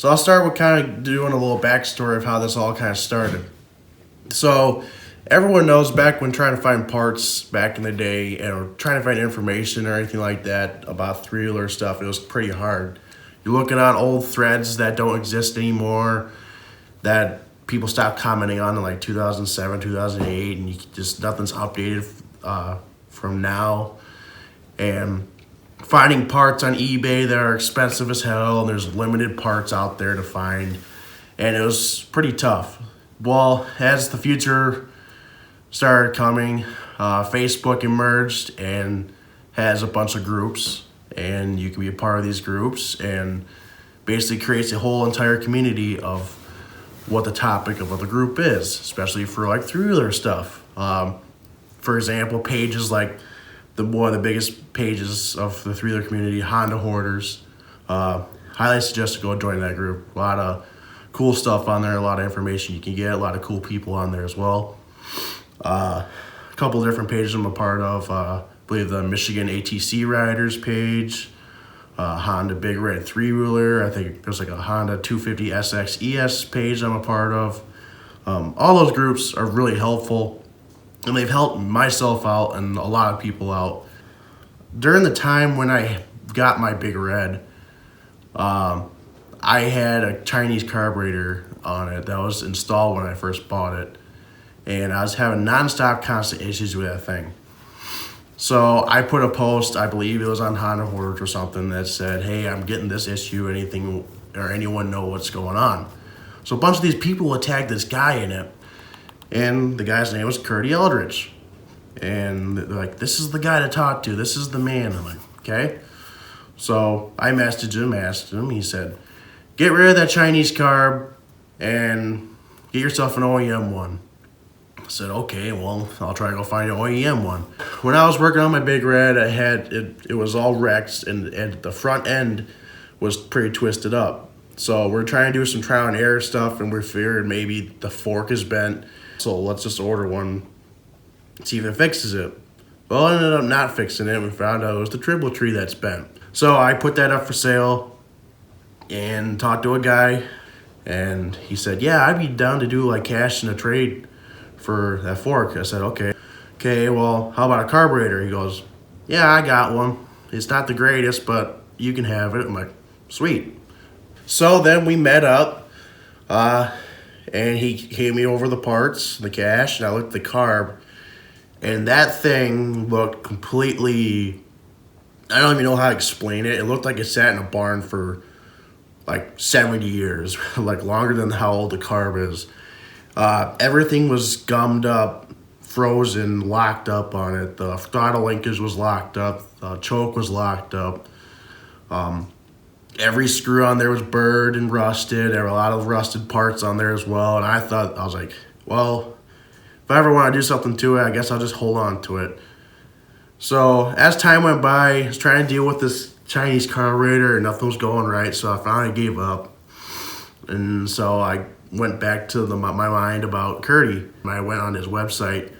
So I'll start with kind of doing a little backstory of how this all kind of started. So everyone knows back when trying to find parts back in the day and trying to find information or anything like that about three-wheeler stuff, it was pretty hard. You're looking on old threads that don't exist anymore, that people stopped commenting on in like 2007, 2008, and nothing's updated from now. And finding parts on eBay that are expensive as hell, and there's limited parts out there to find, and it was pretty tough. Well, as the future started coming, Facebook emerged and has a bunch of groups, and you can be a part of these groups, and basically creates a whole entire community of what the topic of the group is, especially for like three-wheeler stuff. For example, pages like one of the biggest pages of the three-wheeler community, Honda Hoarders. Highly suggest to go join that group. A lot of cool stuff on there, a lot of information you can get, a lot of cool people on there as well. A couple of different pages I'm a part of. I believe the Michigan ATC Riders page, Honda Big Red three-wheeler. I think there's like a Honda 250 SX ES page I'm a part of. All those groups are really helpful, and they've helped myself out and a lot of people out. During the time when I got my Big Red, I had a Chinese carburetor on it that was installed when I first bought it, and I was having nonstop constant issues with that thing. So I put a post, I believe it was on Honda Hoarders or something, that said, hey, I'm getting this issue, anyone know what's going on? So a bunch of these people attacked this guy in it, and the guy's name was Curtie Eldredge. And they're like, this is the guy to talk to, this is the man. I'm like, okay. So I asked him, he said, get rid of that Chinese carb and get yourself an OEM one. I said, okay, well, I'll try to go find an OEM one. When I was working on my Big Red, I had it was all wrecked, and the front end was pretty twisted up. So we're trying to do some trial and error stuff, and we figured maybe the fork is bent. So let's just order one, see if it fixes it. Well, I ended up not fixing it. We found out it was the triple tree that's bent. So I put that up for sale and talked to a guy, and he said, yeah, I'd be down to do like cash in a trade for that fork. I said, okay, well, how about a carburetor? He goes, yeah, I got one. It's not the greatest, but you can have it. I'm like, sweet. So then we met up, and he gave me over the parts, the cash, and I looked at the carb, and that thing looked completely, I don't even know how to explain it. It looked like it sat in a barn for like 70 years, like longer than how old the carb is. Everything was gummed up, frozen, locked up on it. The throttle linkage was locked up. The choke was locked up. Every screw on there was burred and rusted. There were a lot of rusted parts on there as well. And I was like, well, if I ever want to do something to it, I guess I'll just hold on to it. So as time went by, I was trying to deal with this Chinese carburetor and nothing was going right. So I finally gave up. And so I went back to my mind about Curtie. I went on his website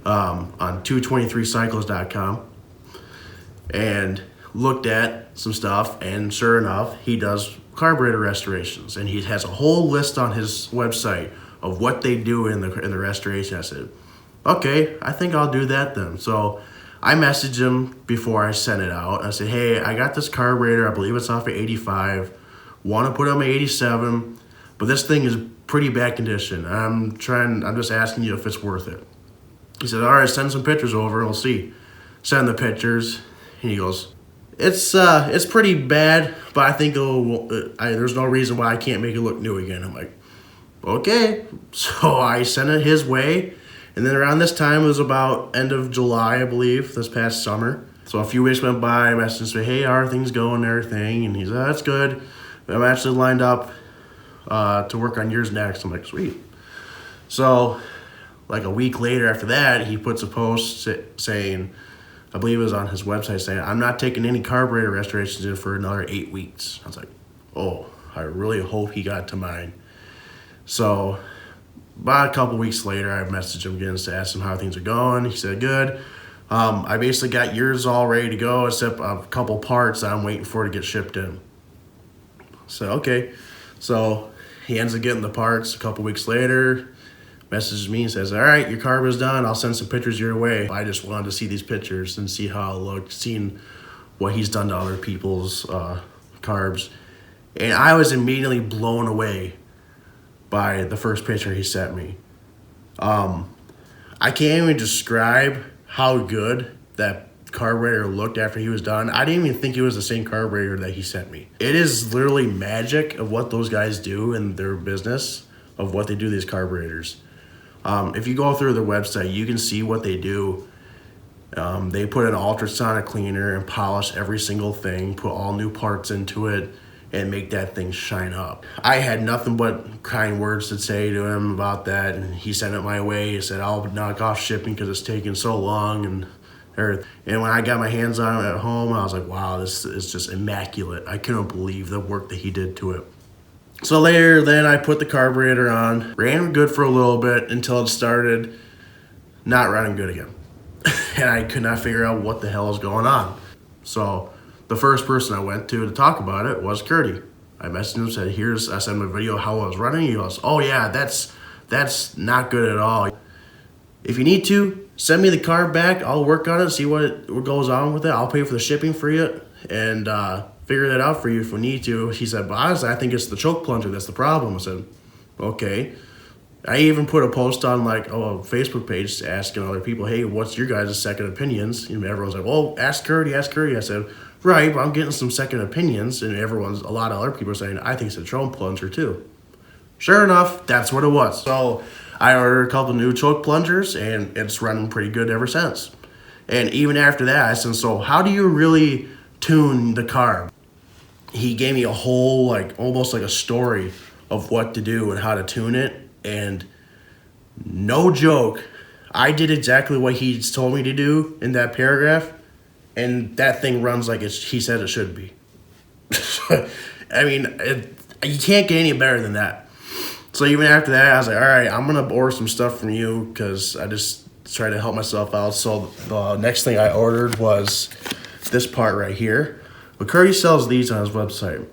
on 223cycles.com and looked at some stuff, and sure enough, he does carburetor restorations, and he has a whole list on his website of what they do in the restoration. I said, okay, I think I'll do that then. So I messaged him before I sent it out. I said, hey, I got this carburetor, I believe it's off of 85, want to put it on my 87, but this thing is pretty bad condition. I'm just asking you if it's worth it. He said, all right, send some pictures over and we'll see. Send the pictures, and he goes, it's pretty bad, but I think there's no reason why I can't make it look new again. I'm like, okay. So I sent it his way, and then around this time, it was about end of July, I believe, this past summer. So a few weeks went by, I messaged him, say, hey, how are things going and everything? And he's like, that's good. I'm actually lined up to work on yours next. I'm like, sweet. So like a week later after that, he puts a post saying, I believe it was on his website, saying, I'm not taking any carburetor restorations in for another 8 weeks. I was like, oh, I really hope he got to mine. So about a couple weeks later, I messaged him again to ask him how things are going. He said, good. I basically got yours all ready to go, except a couple parts that I'm waiting for to get shipped in. So, okay. So he ends up getting the parts a couple weeks later, messages me and says, all right, your carb is done. I'll send some pictures your way. I just wanted to see these pictures and see how it looked, seeing what he's done to other people's carbs. And I was immediately blown away by the first picture he sent me. I can't even describe how good that carburetor looked after he was done. I didn't even think it was the same carburetor that he sent me. It is literally magic of what those guys do in their business, of what they do to these carburetors. If you go through their website, you can see what they do. They put an ultrasonic cleaner and polish every single thing, put all new parts into it, and make that thing shine up. I had nothing but kind words to say to him about that, and he sent it my way. He said, I'll knock off shipping because it's taking so long and everything. And when I got my hands on it at home, I was like, wow, this is just immaculate. I couldn't believe the work that he did to it. So later, then I put the carburetor on, ran good for a little bit until it started not running good again. And I could not figure out what the hell is going on. So the first person I went to talk about it was Curtie. I messaged him and said, I sent him a video of how I was running. He goes, oh yeah, that's not good at all. If you need to, send me the carb back. I'll work on it, see what goes on with it. I'll pay for the shipping for you and figure that out for you if we need to. He said, but honestly, I think it's the choke plunger that's the problem. I said, okay. I even put a post on like a Facebook page asking other people, hey, what's your guys' second opinions? And everyone's like, well, ask Curtie. I said, right, but I'm getting some second opinions, and a lot of other people are saying, I think it's a choke plunger too. Sure enough, that's what it was. So I ordered a couple new choke plungers, and it's running pretty good ever since. And even after that, I said, so how do you really tune the carb? He gave me a whole, like, almost like a story of what to do and how to tune it. And no joke, I did exactly what he told me to do in that paragraph, and that thing runs like he said it should be. I mean, you can't get any better than that. So even after that, I was like, all right, I'm going to order some stuff from you because I just try to help myself out. So the next thing I ordered was this part right here. But Curtie sells these on his website.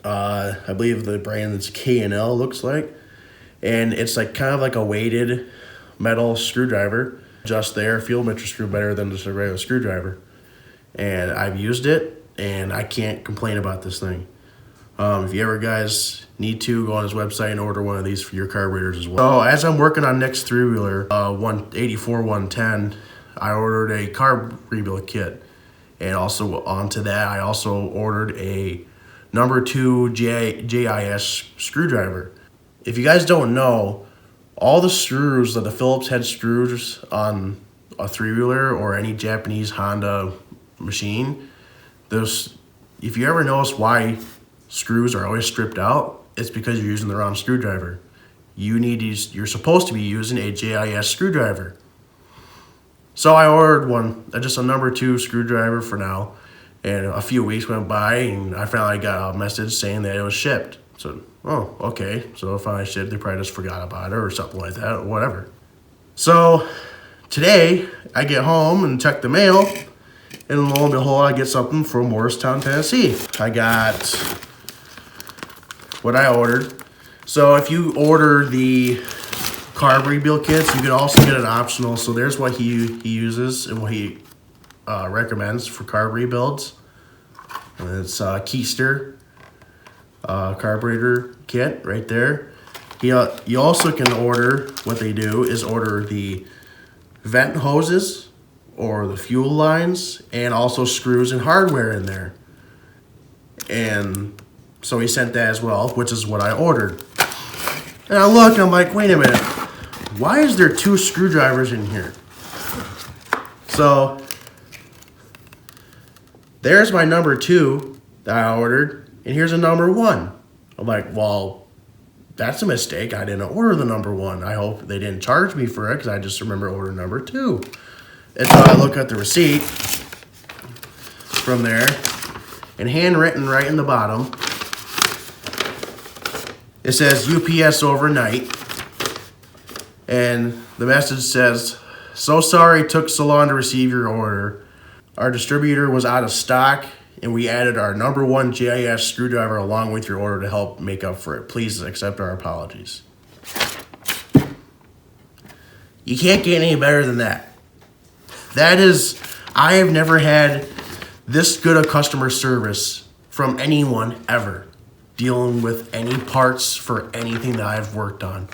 I believe the brand is K&L looks like. And it's like kind of like a weighted metal screwdriver. Just there, field meter screw better than just a regular screwdriver. And I've used it, and I can't complain about this thing. If you ever guys need to, go on his website and order one of these for your carburetors as well. So as I'm working on next three-wheeler, 184-110, I ordered a carb rebuild kit. And also onto that, I also ordered a number 2 JIS screwdriver. If you guys don't know, all the screws, the Phillips head screws on a three-wheeler or any Japanese Honda machine, if you ever notice why screws are always stripped out, it's because you're using the wrong screwdriver. You're supposed to be using a JIS screwdriver. So I ordered one, just a number 2 screwdriver for now, and a few weeks went by, and I finally got a message saying that it was shipped. So, oh, okay. So if I shipped, they probably just forgot about it or something like that, or whatever. So today, I get home and check the mail, and lo and behold, I get something from Morristown, Tennessee. I got what I ordered. So if you order the carb rebuild kits, you can also get an optional. So there's what he uses and what he recommends for carb rebuilds. And it's Keister carburetor kit right there. You also can order, what they do is order the vent hoses or the fuel lines and also screws and hardware in there. And so he sent that as well, which is what I ordered. And I look, I'm like, wait a minute. Why is there 2 screwdrivers in here? So there's my number 2 that I ordered, and here's a number 1. I'm like, well, that's a mistake. I didn't order the number 1. I hope they didn't charge me for it because I just remember ordering number 2. And so I look at the receipt from there, and handwritten right in the bottom, it says UPS overnight. And the message says, so sorry it took so long to receive your order. Our distributor was out of stock. and we added our #1 GIS screwdriver along with your order to help make up for it. Please accept our apologies. You can't get any better than that. I have never had this good of customer service from anyone ever dealing with any parts for anything that I've worked on.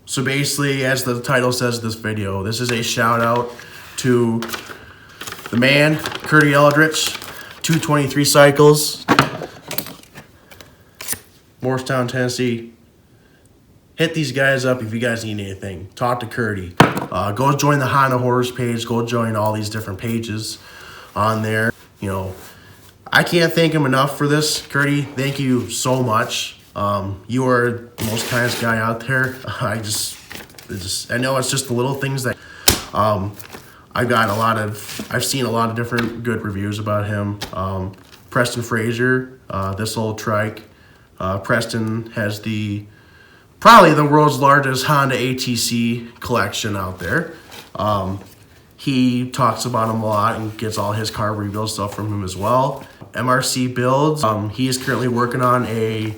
So basically, as the title says of this video, this is a shout out to the man, Curtie Eldredge, 223 Cycles, Morristown, Tennessee. Hit these guys up if you guys need anything. Talk to Curtie. Go join the Honda Hoarders page. Go join all these different pages on there. You know, I can't thank him enough for this. Curtie, thank you so much. You are the most kindest guy out there. I know it's just the little things that I've seen a lot of different good reviews about him. Preston Fraser, this old Trike. Preston has probably the world's largest Honda ATC collection out there. He talks about him a lot and gets all his carb rebuild stuff from him as well. MRC Builds, he is currently working on a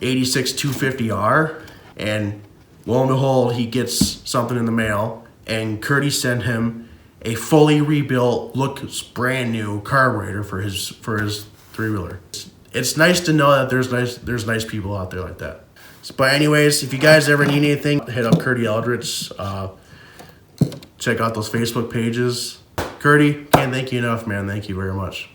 86 250R, and lo and behold, he gets something in the mail, and Curtie sent him a fully rebuilt, looks brand new carburetor for his 3-wheeler. It's nice to know that there's nice people out there like that. But anyways, if you guys ever need anything, hit up Curtie Eldridge. Check out those Facebook pages. Curtie, can't thank you enough, man. Thank you very much.